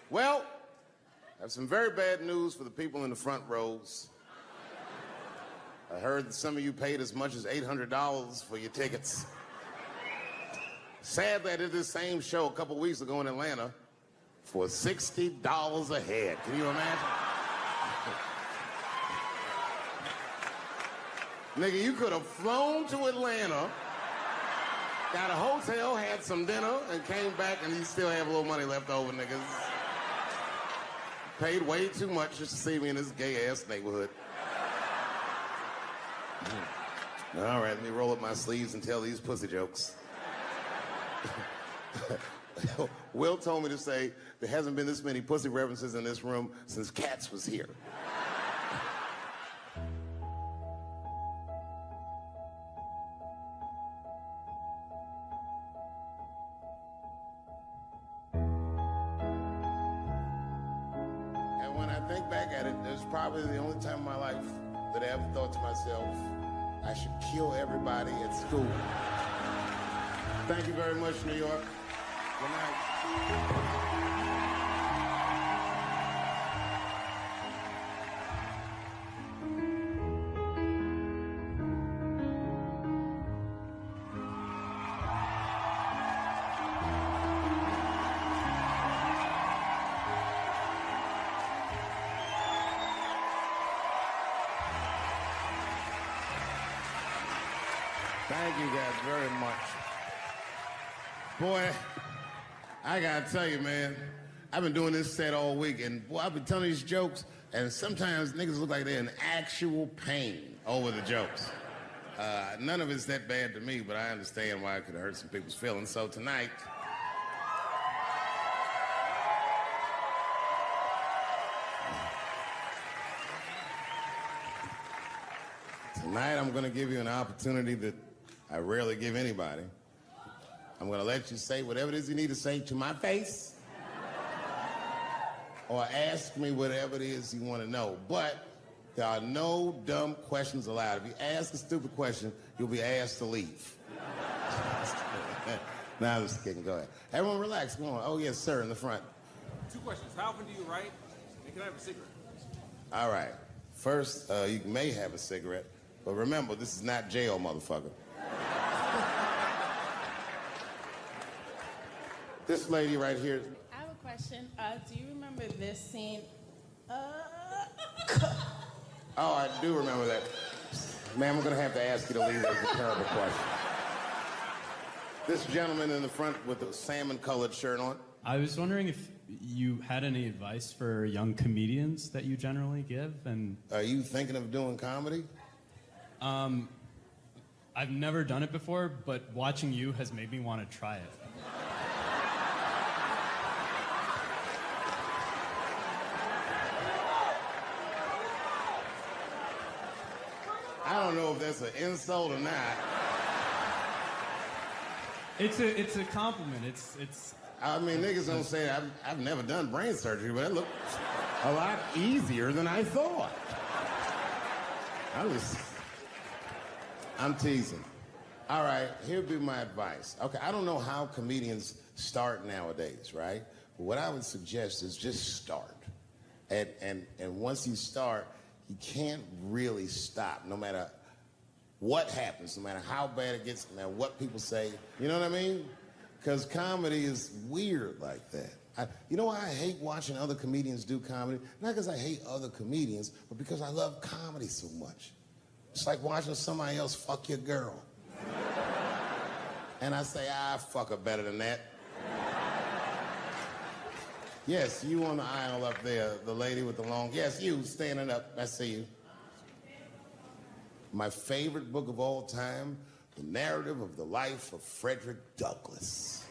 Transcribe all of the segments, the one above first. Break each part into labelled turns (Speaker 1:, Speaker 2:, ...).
Speaker 1: Well, I have some very bad news for the people in the front rows. I heard that some of you paid as much as $800 for your tickets. Sadly, I did this same show a couple weeks ago in Atlanta for $60 a head. Can you imagine? Nigga, you could have flown to Atlanta, got a hotel, had some dinner, and came back, and you still have a little money left over, niggas. Paid way too much just to see me in this gay-ass neighborhood. All right, let me roll up my sleeves and tell these pussy jokes. Will told me to say there hasn't been this many pussy references in this room since Cats was here. And when I think back at it, there's probably the only time in my life that I ever thought to myself, I should kill everybody at school. Thank you very much, New York. Good night. Thank you guys very much. Boy, I gotta tell you, man, I've been doing this set all week, and boy, I've been telling these jokes, and sometimes niggas look like they're in actual pain over the jokes. None of it's that bad to me, but I understand why it could hurt some people's feelings. So tonight, I'm gonna give you an opportunity that I rarely give anybody. I'm gonna let you say whatever it is you need to say to my face, or ask me whatever it is you want to know. But there are no dumb questions allowed. If you ask a stupid question, you'll be asked to leave. Nah, I'm just kidding. Go ahead. Everyone relax. Come on. Oh, yes, sir, in the front.
Speaker 2: 2 questions. How often do you write? And can I have a cigarette?
Speaker 1: All right. First, you may have a cigarette, but remember, this is not jail, motherfucker. This lady right here.
Speaker 3: I have a question. Do you remember this scene?
Speaker 1: Oh, I do remember that. Ma'am, I'm going to have to ask you to leave. That's a terrible question. This gentleman in the front with the salmon-colored shirt on.
Speaker 4: I was wondering if you had any advice for young comedians that you generally give, and...
Speaker 1: Are you thinking of doing comedy?
Speaker 4: I've never done it before, but watching you has made me want to try it.
Speaker 1: I don't know if that's an insult or not.
Speaker 4: It's a compliment. It's.
Speaker 1: I mean, niggas don't say I've never done brain surgery, but it looked a lot easier than I thought. I'm teasing. All right, here'd be my advice. Okay, I don't know how comedians start nowadays, right? But what I would suggest is just start. And once you start, you can't really stop, no matter what happens, no matter how bad it gets, no matter what people say. You know what I mean? Because comedy is weird like that. You know why I hate watching other comedians do comedy? Not because I hate other comedians, but because I love comedy so much. It's like watching somebody else fuck your girl. And I say, fuck her better than that. Yes, you on the aisle up there, the lady with the long... Yes, you, standing up. I see you. My favorite book of all time, The Narrative of the Life of Frederick Douglass.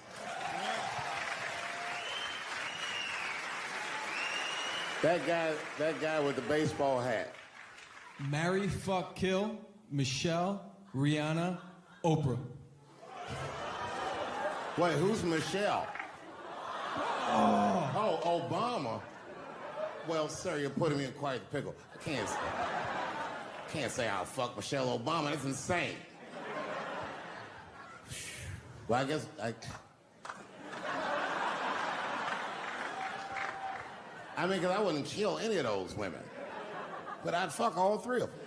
Speaker 1: That guy with the baseball hat.
Speaker 5: Marry, fuck, kill, Michelle, Rihanna, Oprah.
Speaker 1: Wait, who's Michelle? Oh, Obama. Well, sir, you're putting me in quite the pickle. I can't say I'll fuck Michelle Obama. That's insane. Well, I guess I mean, because I wouldn't kill any of those women. But I'd fuck all three of them.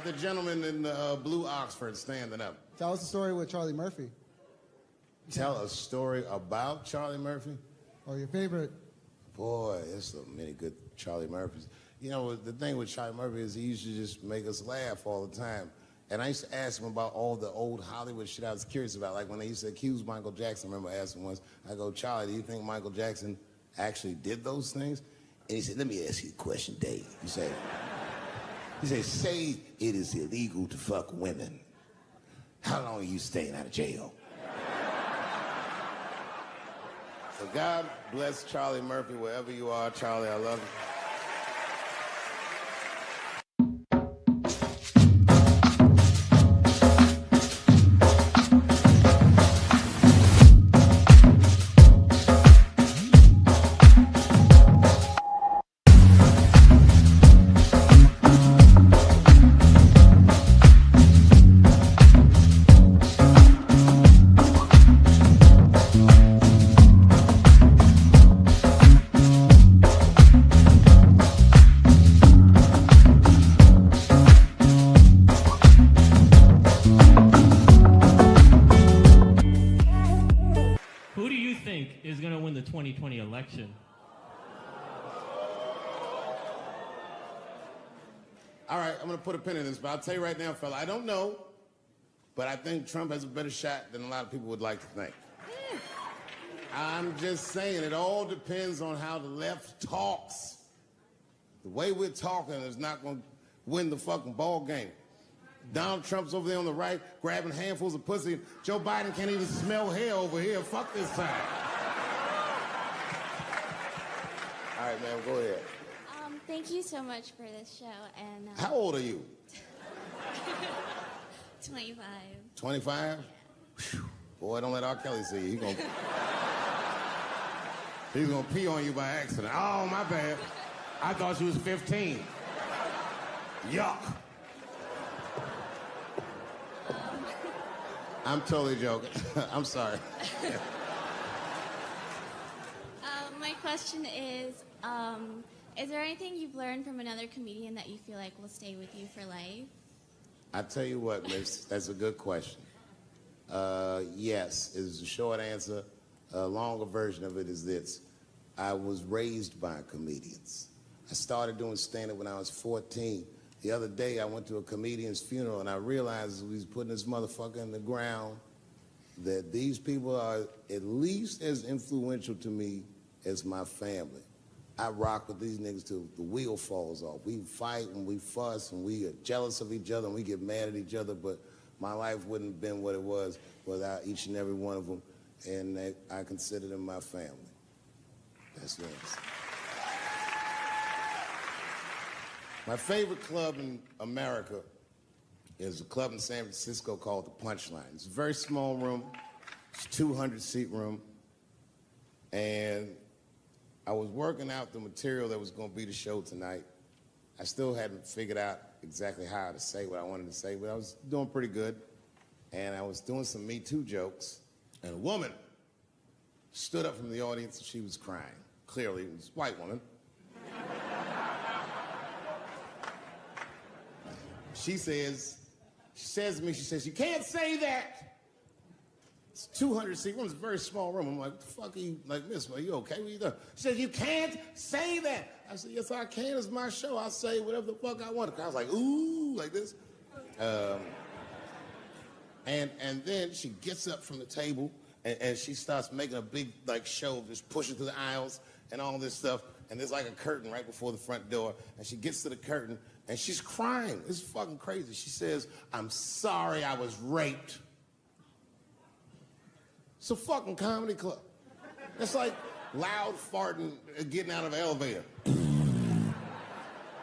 Speaker 1: The gentleman in the blue Oxford standing up.
Speaker 6: Tell us the story with Charlie Murphy.
Speaker 1: Tell a story about Charlie Murphy?
Speaker 6: Or your favorite.
Speaker 1: Boy, there's so many good Charlie Murphys. You know, the thing with Charlie Murphy is he used to just make us laugh all the time. And I used to ask him about all the old Hollywood shit I was curious about. Like when they used to accuse Michael Jackson, I remember asking once, I go, Charlie, do you think Michael Jackson actually did those things? And he said, let me ask you a question, Dave. He said, say it is illegal to fuck women. How long are you staying out of jail? So God bless Charlie Murphy wherever you are. Charlie, I love you.
Speaker 7: Who do you think is going to win the 2020 election?
Speaker 1: All right, I'm going to put a pin in this, but I'll tell you right now, fella, I don't know, but I think Trump has a better shot than a lot of people would like to think. I'm just saying, it all depends on how the left talks. The way we're talking is not going to win the fucking ball game. Donald Trump's over there on the right, grabbing handfuls of pussy. Joe Biden can't even smell hair over here. Fuck this time. All right, man, go ahead.
Speaker 8: Thank you so much for this show. And
Speaker 1: How old are you?
Speaker 8: 25.
Speaker 1: 25?
Speaker 8: Yeah.
Speaker 1: Boy, don't let R. Kelly see you. He's gonna pee on you by accident. Oh, my bad. I thought she was 15. Yuck. I'm totally joking. I'm sorry.
Speaker 8: My question is there anything you've learned from another comedian that you feel like will stay with you for life?
Speaker 1: I tell you what, miss, that's a good question. Yes, is the short answer. A longer version of it is this. I was raised by comedians. I started doing stand-up when I was 14. The other day, I went to a comedian's funeral, and I realized as we was putting this motherfucker in the ground that these people are at least as influential to me as my family. I rock with these niggas till the wheel falls off. We fight and we fuss and we are jealous of each other and we get mad at each other, but my life wouldn't have been what it was without each and every one of them, and I consider them my family. That's what it is. My favorite club in America is a club in San Francisco called the Punchline. It's a very small room. It's a 200-seat room. And I was working out the material that was going to be the show tonight. I still hadn't figured out exactly how to say what I wanted to say, but I was doing pretty good. And I was doing some Me Too jokes. And a woman stood up from the audience and she was crying. Clearly, it was a white woman. She says to me, you can't say that. It's 200-seat room, it's a very small room. I'm like, what the fuck are you, like, miss, are you okay? What are you doing? She says, you can't say that. I said, yes, I can, it's my show. I'll say whatever the fuck I want. I was like, ooh, like this. And then she gets up from the table and she starts making a big, like, show, just pushing through the aisles and all this stuff. And there's like a curtain right before the front door. And she gets to the curtain and she's crying. It's fucking crazy. She says, I'm sorry I was raped. It's a fucking comedy club. It's like loud farting getting out of an elevator.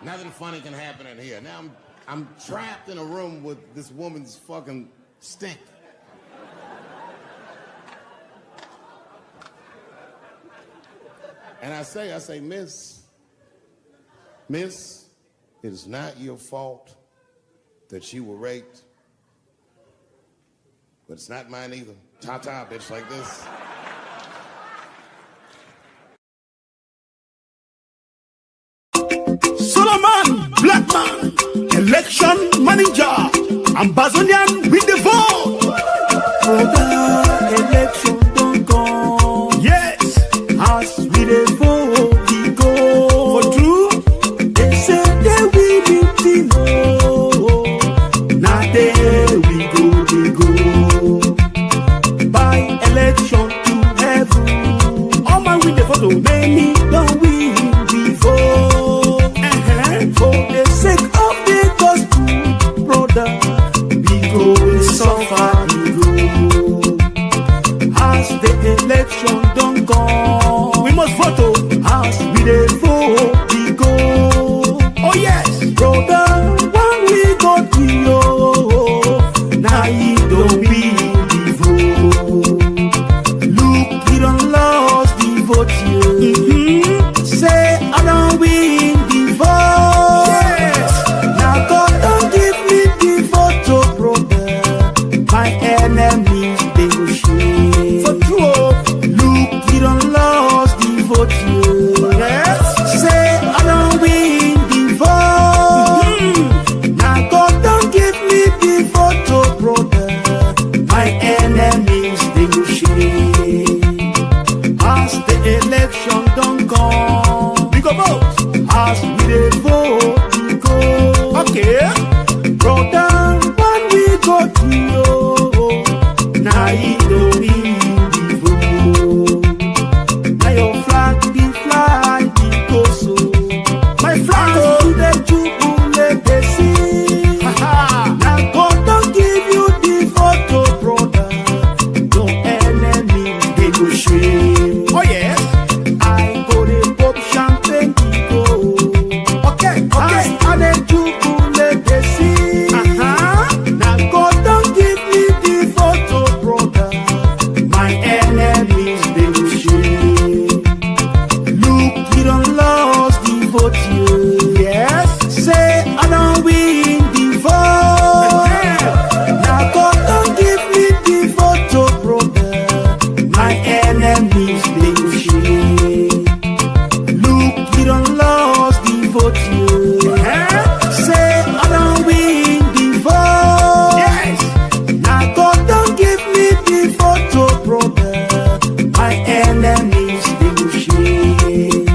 Speaker 1: Nothing funny can happen in here. Now I'm trapped in a room with this woman's fucking stink. And I say, miss, it is not your fault that you were raped. but it's not mine either. Ta-ta, bitch, like this.
Speaker 9: Solomon, black man, election manager, Ambazonian with the vote.
Speaker 10: For the election don't go.
Speaker 9: Yes,
Speaker 10: As we the vote we go.
Speaker 9: for true.
Speaker 10: They say they will be Timo. Now there we go. By election to heaven.
Speaker 9: All man with the photo.
Speaker 10: Many don't win the vote. For the sake of the gospel, brother, we go suffer, we go. As the election don't go,
Speaker 9: We must photo.
Speaker 10: as we the vote, we go.
Speaker 9: Oh yes,
Speaker 10: Brother, when we go to you, now you don't win the vote. Look, you don't lost the vote, you. Say, I don't win the vote.
Speaker 9: yes.
Speaker 10: Now God don't give me the photo, brother. My enemies, they will shame.
Speaker 9: For true.
Speaker 10: Look, you don't lost the vote, you.
Speaker 9: Yes.
Speaker 10: Say, I don't win the vote. Now God don't give me the photo, brother. My enemies, they will shame. As the election don't come,
Speaker 9: We go vote.
Speaker 10: as we dey vote, we go.
Speaker 9: Okay.
Speaker 10: Brother, when we go to you, now you don't win the vote. Now your flag, the flag, the go so.
Speaker 9: My flag.
Speaker 10: As we dey jubilate, they sing.
Speaker 9: Ha
Speaker 10: Now God don't give you the photo, brother. Your enemies, they go shame.
Speaker 9: Oh yes.
Speaker 10: I go dey pop champagne, we go.
Speaker 9: Okay.
Speaker 10: As
Speaker 9: Okay.
Speaker 10: I dey jubilate, they sing. Now God don't give me the photo, brother. My enemies, they will shame. Look, you don't lost the vote, you.
Speaker 9: Yes.
Speaker 10: Say, I don't win the vote. Now God don't give me the photo, brother. My enemies, they will shame. Look, you don't lost the vote, you. Say, I don't win the vote.
Speaker 9: Yes.
Speaker 10: Now God don't give me the photo, brother. My enemies, they will shame.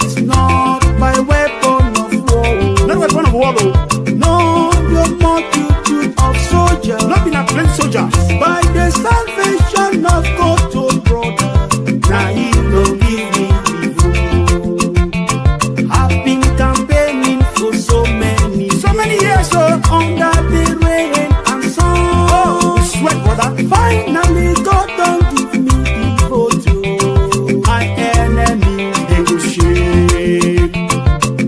Speaker 10: It's not by weapon of war.
Speaker 9: Not weapon of war.
Speaker 10: No, your multitude of soldiers.
Speaker 9: Not been a plain soldier.
Speaker 10: By the salvation of God, oh brother. Now he don't give me the vote. I've been campaigning for so many
Speaker 9: years, sir.
Speaker 10: under the rain and sun.
Speaker 9: Oh, sweat, brother.
Speaker 10: Finally, God don't give me the photo. My enemies, they will shame.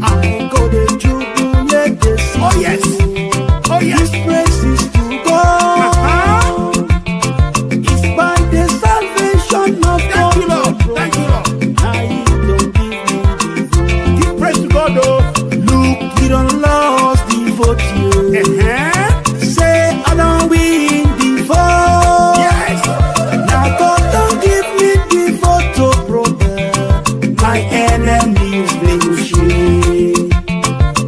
Speaker 10: I go to jubilate the city.
Speaker 9: Oh yes. Oh yes.
Speaker 10: This praise is to God. It's by the salvation of
Speaker 9: Thank
Speaker 10: God.
Speaker 9: you, Lord. Thank you, Lord.
Speaker 10: I don't give me the vote.
Speaker 9: Give praise to God, though.
Speaker 10: Look, you don't lost the vote, you. Say, I don't win the vote.
Speaker 9: Yes.
Speaker 10: Now God don't give me the photo, brother. My enemies, they will shame.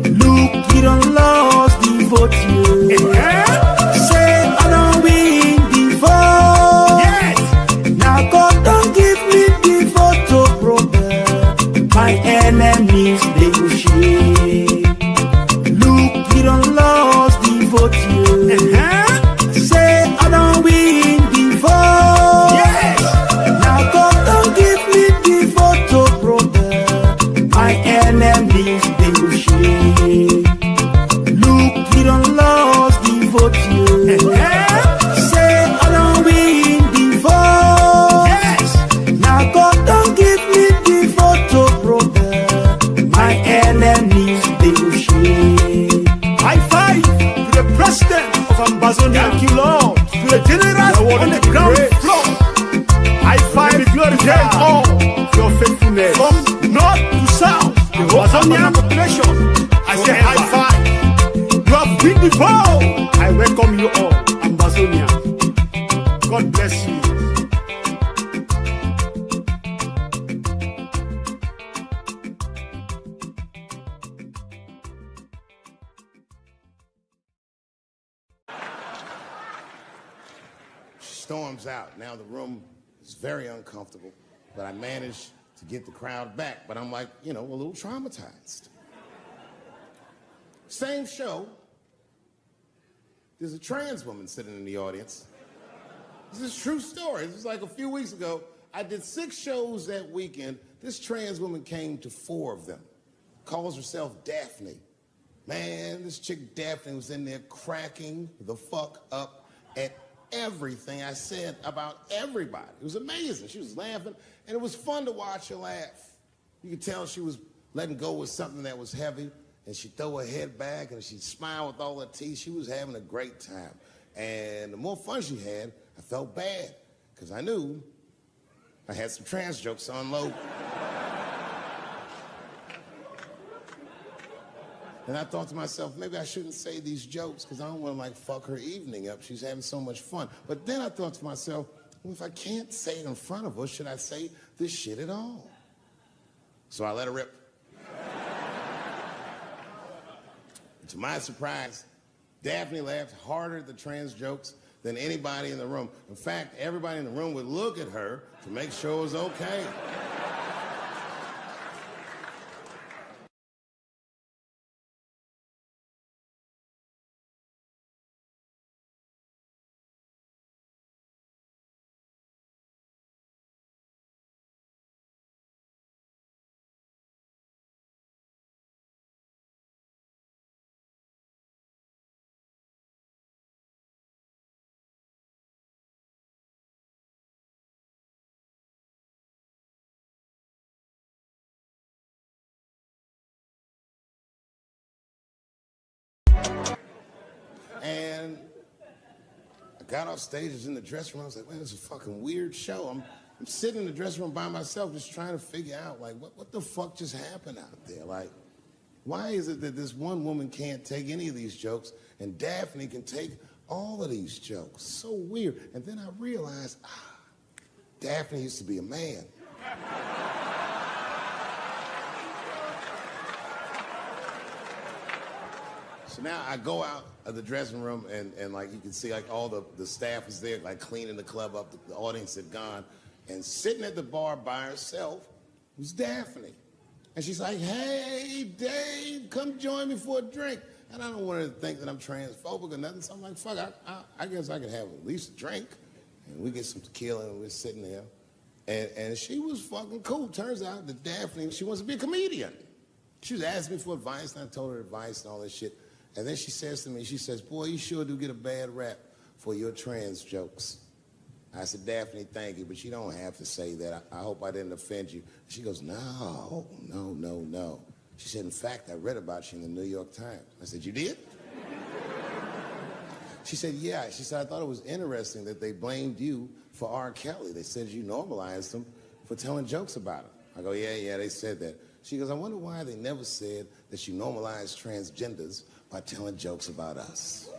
Speaker 10: Look, you don't lost the vote, you. Say, I don't win the vote.
Speaker 9: Yes.
Speaker 10: Now God don't give me the photo, brother. My enemies, they will shame. Look, you don't lost the vote, you. Say, I don't win the vote.
Speaker 9: Yes.
Speaker 10: Now God don't give me the photo, brother. My enemies, they will shame. Look, you don't lost the vote, you. Say, I don't win the vote.
Speaker 9: Yes.
Speaker 10: Now God don't give me the photo, brother. My enemies, they will shame.
Speaker 9: High five to the president of Ambazonia. Thank you, Lord. To the general on the ground floor. High five to glorify all your faithfulness. From north to south, the Amazonian population. I say high five. You have been the vote. I welcome you all, Ambazonia. God bless you.
Speaker 1: Storms out. Now the room is very uncomfortable, but I managed to get the crowd back. But I'm like, you know, a little traumatized. Same show. There's a trans woman sitting in the audience. This is a true story. This was like a few weeks ago. I did 6 shows that weekend. This trans woman came to 4 of them. Calls herself Daphne. Man, this chick Daphne was in there cracking the fuck up at everything I said about everybody. It was amazing. She was laughing, and it was fun to watch her laugh. You could tell she was letting go with something that was heavy, and she'd throw her head back, and she'd smile with all her teeth. She was having a great time. And the more fun she had, I felt bad, because I knew I had some trans jokes to unload. And I thought to myself, maybe I shouldn't say these jokes because I don't want to, like, fuck her evening up. She's having so much fun. But then I thought to myself, well, if I can't say it in front of her, should I say this shit at all? So I let her rip. To my surprise, Daphne laughed harder at the trans jokes than anybody in the room. In fact, everybody in the room would look at her to make sure it was okay. And I got off stage, I was in the dressing room, I was like, man, this is a fucking weird show. I'm sitting in the dressing room by myself just trying to figure out, like, what the fuck just happened out there? Like, why is it that this one woman can't take any of these jokes and Daphne can take all of these jokes? So weird. And then I realized, Daphne used to be a man. So now I go out of the dressing room and like you can see like all the staff was there like cleaning the club up, the audience had gone, and sitting at the bar by herself was Daphne. And she's like, hey, Dave, come join me for a drink. And I don't want her to think that I'm transphobic or nothing, so I'm like, fuck, I guess I could have at least a drink. And we get some tequila and we're sitting there. And she was fucking cool. Turns out that Daphne, she wants to be a comedian. She was asking me for advice, and I told her advice and all this shit. And then she says to me, she says, boy, you sure do get a bad rap for your trans jokes. I said, Daphne, thank you, but you don't have to say that. I hope I didn't offend you. She goes, no. She said, in fact, I read about you in the New York Times. I said, you did? She said, yeah. She said, I thought it was interesting that they blamed you for R. Kelly. They said you normalized him for telling jokes about him. I go, yeah, they said that. She goes, I wonder why they never said that you normalized transgenders by telling jokes about us.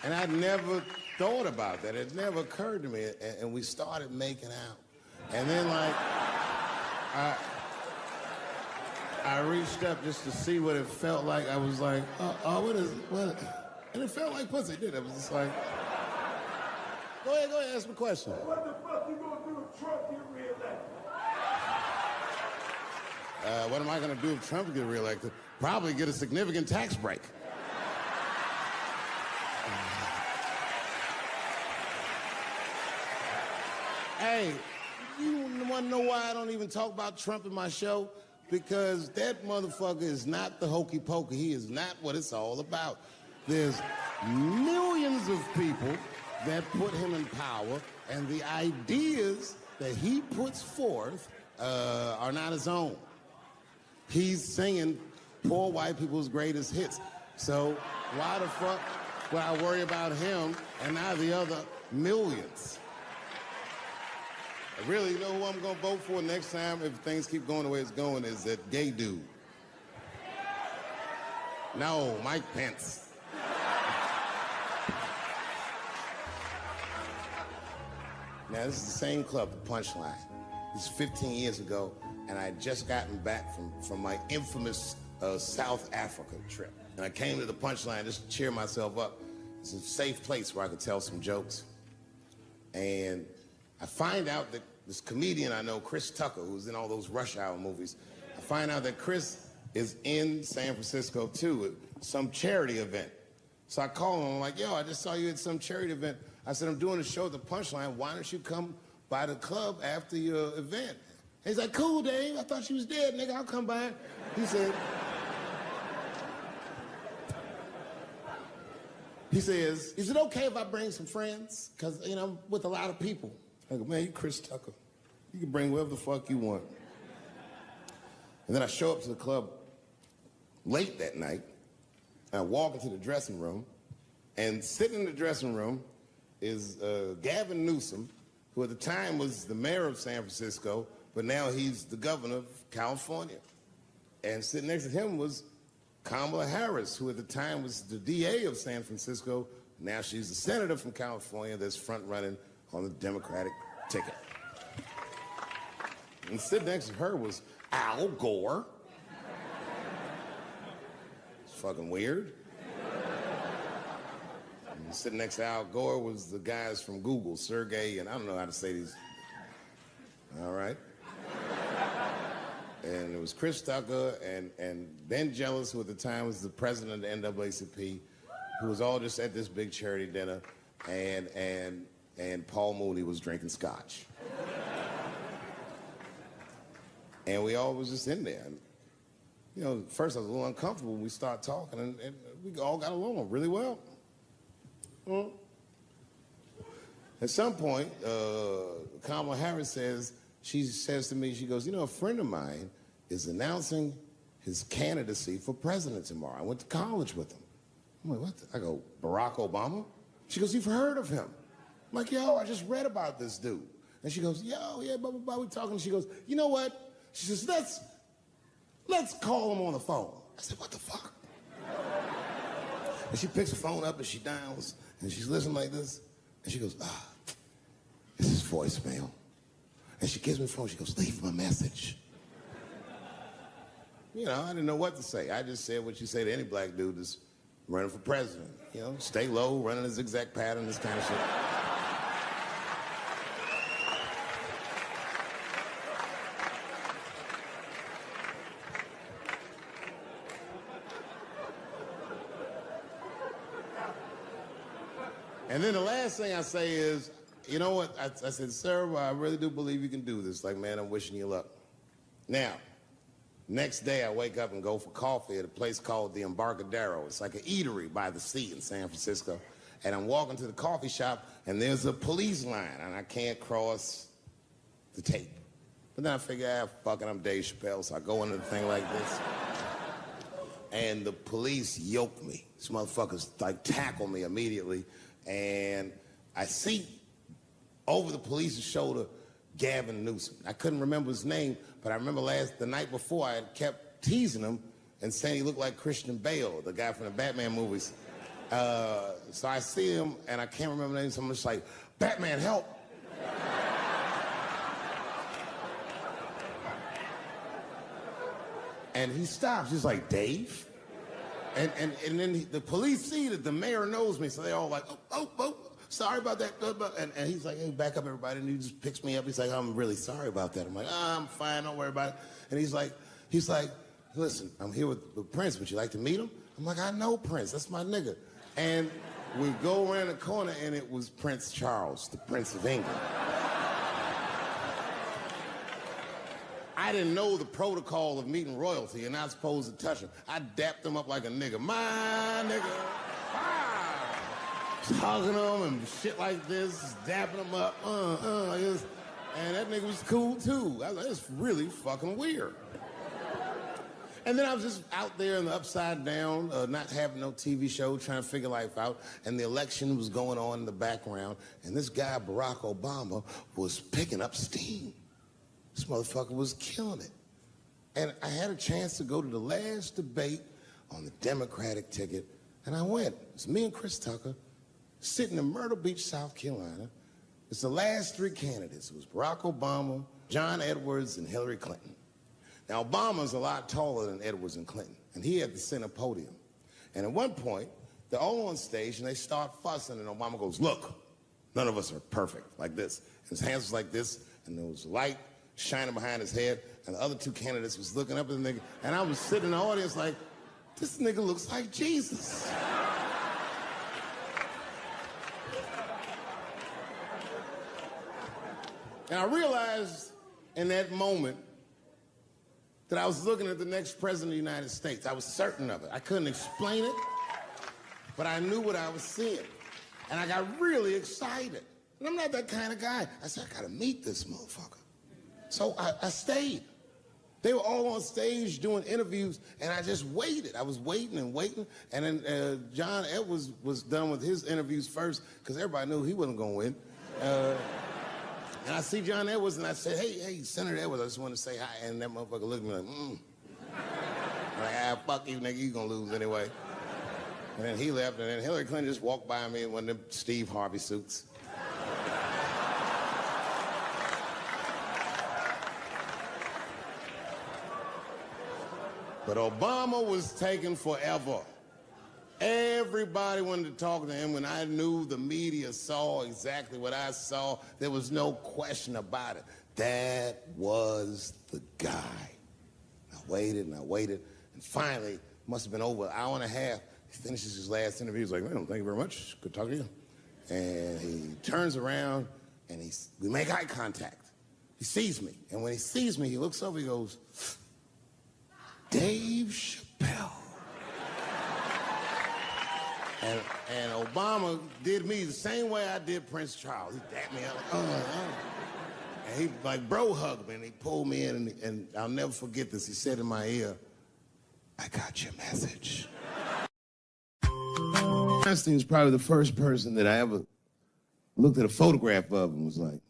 Speaker 1: And I'd never thought about that. It never occurred to me. And we started making out. And then, like, I reached up just to see what it felt like. I was like, what? And it felt like pussy, didn't it? It was just like, go ahead, ask me a question.
Speaker 9: What the fuck you gonna do if Trump get reelected?
Speaker 1: What am I gonna do if Trump gets reelected? Probably get a significant tax break. Hey, you wanna know why I don't even talk about Trump in my show? Because that motherfucker is not the hokey pokey. He is not what it's all about. There's millions of people that put him in power, and the ideas that he puts forth are not his own. He's singing poor white people's greatest hits. So why the fuck would I worry about him and not the other millions? Really, you know who I'm gonna vote for next time if things keep going the way it's going is that gay dude. No, Mike Pence. Now, this is the same club, the Punchline. This is 15 years ago, and I had just gotten back from my infamous South Africa trip. And I came to the Punchline just to cheer myself up. It's a safe place where I could tell some jokes. And I find out that this comedian I know, Chris Tucker, who's in all those Rush Hour movies, I find out that Chris is in San Francisco too at some charity event. So I call him, I'm like, yo, I just saw you at some charity event. I said, I'm doing a show at the Punchline. Why don't you come by the club after your event? And he's like, cool, Dave. I thought you was dead, nigga. I'll come by. He says, is it okay if I bring some friends? Because, you know, I'm with a lot of people. I go, man, you Chris Tucker. You can bring whoever the fuck you want. And then I show up to the club late that night, and I walk into the dressing room, and sitting in the dressing room is Gavin Newsom, who at the time was the mayor of San Francisco, but now he's the governor of California. And sitting next to him was Kamala Harris, who at the time was the DA of San Francisco. Now she's the senator from California that's front-running on the Democratic ticket. And sitting next to her was Al Gore. It's fucking weird. And sitting next to Al Gore was the guys from Google, Sergey, and I don't know how to say these. All right. And it was Chris Tucker and Ben Jealous, who at the time was the president of the NAACP, who was all just at this big charity dinner, and Paul Mooney was drinking scotch. And we all was just in there. And, you know, first I was a little uncomfortable when we started talking, and we all got along really well. At some point, Kamala Harris she says to me, she goes, you know, a friend of mine is announcing his candidacy for president tomorrow. I went to college with him. I'm like, what? I go, Barack Obama? She goes, you've heard of him? I'm like, yo, I just read about this dude. And she goes, yo, yeah, blah, blah, blah, we talking. She goes, you know what? She says, let's call him on the phone. I said, what the fuck? And she picks the phone up and she dials and she's listening like this. And she goes, this is voicemail. And she gives me the phone, she goes, leave him a message. You know, I didn't know what to say. I just said what you say to any black dude that's running for president. You know, stay low, running a zigzag pattern, this kind of shit. And then the last thing I say is, you know what? I said, sir, I really do believe you can do this. Like, man, I'm wishing you luck. Now, next day I wake up and go for coffee at a place called the Embarcadero. It's like an eatery by the sea in San Francisco. And I'm walking to the coffee shop, and there's a police line, and I can't cross the tape. But then I figure, fuck it, I'm Dave Chappelle, so I go into the thing like this. And the police yoke me. These motherfuckers, like, tackle me immediately. And I see over the police's shoulder Gavin Newsom. I couldn't remember his name, but I remember the night before I had kept teasing him and saying he looked like Christian Bale, the guy from the Batman movies. So I see him, and I can't remember the name, so I'm just like, Batman, help! And he stops, he's like, Dave? And then the police see that the mayor knows me, so they're all like, oh, sorry about that. And he's like, hey, back up, everybody. And he just picks me up. He's like, I'm really sorry about that. I'm like, I'm fine, don't worry about it. And he's like, listen, I'm here with Prince. Would you like to meet him? I'm like, I know Prince. That's my nigga. And we go around the corner, and it was Prince Charles, the Prince of England. I didn't know the protocol of meeting royalty. You're not supposed to touch him. I dapped him up like a nigga. My nigga. Just hugging him and shit like this, dapping him up. And that nigga was cool, too. I was like, it's really fucking weird. And then I was just out there in the upside down, not having no TV show, trying to figure life out. And the election was going on in the background. And this guy, Barack Obama, was picking up steam. This motherfucker was killing it. And I had a chance to go to the last debate on the Democratic ticket, and I went. It's me and Chris Tucker sitting in Myrtle Beach, South Carolina, It's the last three candidates. It was Barack Obama, John Edwards, and Hillary Clinton. Now, Obama's a lot taller than Edwards and Clinton, and he had the center podium. And at one point, they're all on stage, and they start fussing, and Obama goes, look, none of us are perfect, like this. And his hands was like this, and there was light shining behind his head, and the other two candidates was looking up at the nigga, and I was sitting in the audience like, this nigga looks like Jesus. And I realized in that moment that I was looking at the next president of the United States. I was certain of it. I couldn't explain it, but I knew what I was seeing. And I got really excited. And I'm not that kind of guy. I said, I gotta meet this motherfucker. So I stayed. They were all on stage doing interviews, and I just waited. I was waiting and waiting, and then John Edwards was done with his interviews first, because everybody knew he wasn't gonna win. And I see John Edwards, and I said, hey, Senator Edwards, I just want to say hi. And that motherfucker looked at me like, I'm like, fuck you, nigga, you gonna lose anyway. And then he left, and then Hillary Clinton just walked by me in one of them Steve Harvey suits. But Obama was taking forever. Everybody wanted to talk to him. When I knew the media saw exactly what I saw, there was no question about it. That was the guy. I waited and I waited, and finally, must have been over an hour and a half, he finishes his last interview. He's like, man, thank you very much. Good talking to you. And he turns around, and we make eye contact. He sees me, and when he sees me, he looks over, he goes, Dave Chappelle. And Obama did me the same way I did Prince Charles. He dapped me up, and he like bro hugged me, and he pulled me in, and I'll never forget this. He said in my ear, I got your message. Einstein's probably the first person that I ever looked at a photograph of and was like,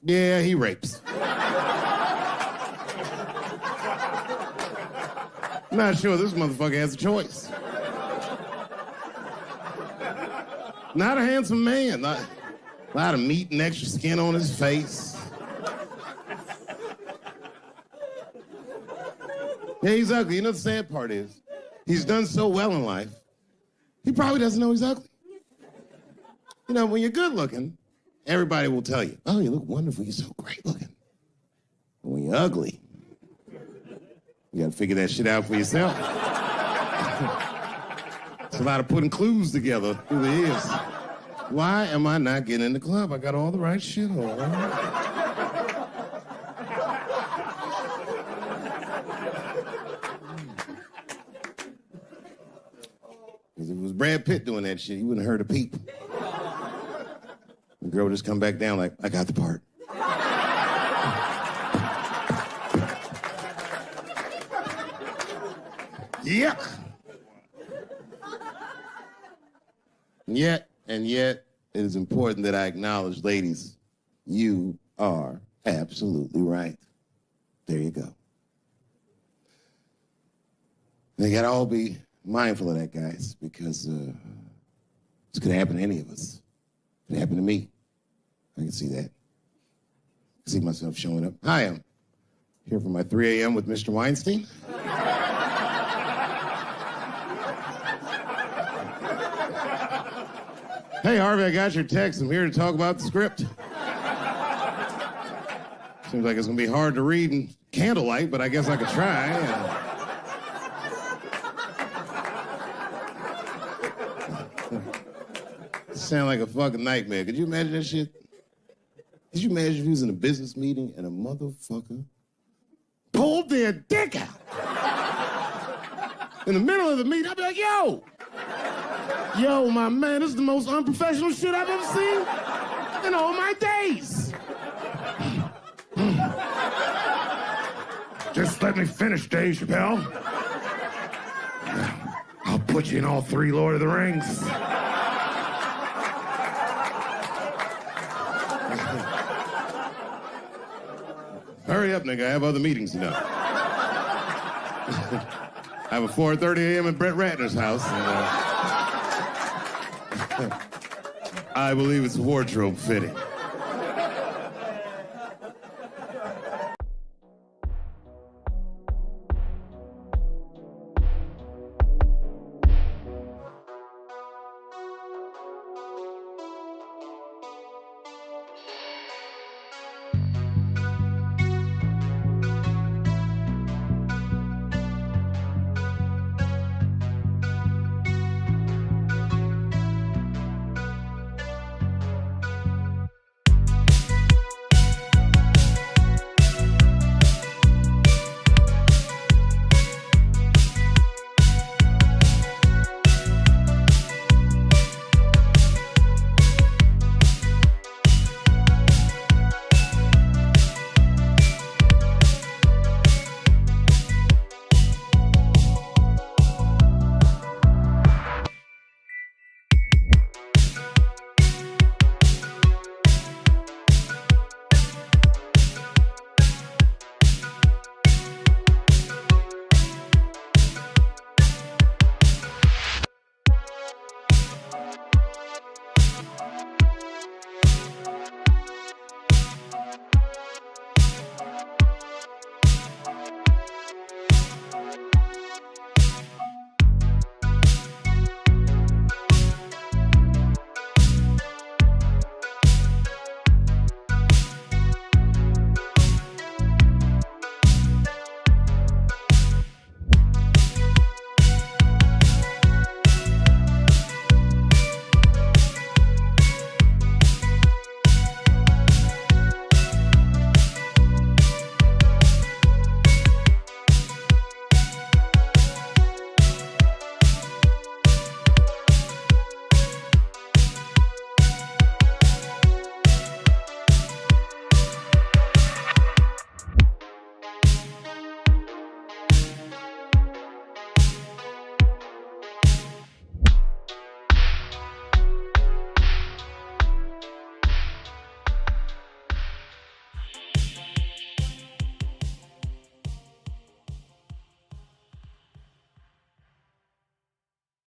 Speaker 1: yeah, he rapes. Not sure this motherfucker has a choice. Not a handsome man. A lot of meat and extra skin on his face. Yeah, he's ugly. You know the sad part is, he's done so well in life, he probably doesn't know he's ugly. You know, when you're good looking, everybody will tell you, oh, you look wonderful, you're so great looking. But when you're ugly, you gotta figure that shit out for yourself. It's a lot of putting clues together through the years. Why am I not getting in the club? I got all the right shit on. Because if it was Brad Pitt doing that shit, you wouldn't have heard a peep. The girl would just come back down like, I got the part. Yuck. Yet, it is important that I acknowledge, ladies, you are absolutely right. There you go. They gotta all be mindful of that, guys, because this could happen to any of us. It could happen to me. I can see that. I can see myself showing up. Hi, I'm here for my 3 a.m. with Mr. Weinstein. Hey, Harvey, I got your text. I'm here to talk about the script. Seems like it's going to be hard to read in candlelight, but I guess I could try. Sound like a fucking nightmare. Could you imagine that shit? Could you imagine if you was in a business meeting and a motherfucker pulled their dick out? In the middle of the meeting, I'd be like, Yo, my man, this is the most unprofessional shit I've ever seen in all my days. Just let me finish, Dave Chappelle. I'll put you in all 3 Lord of the Rings. Hurry up, nigga. I have other meetings to know. I have a 4:30 a.m. at Brett Ratner's house. And, I believe it's wardrobe fitting.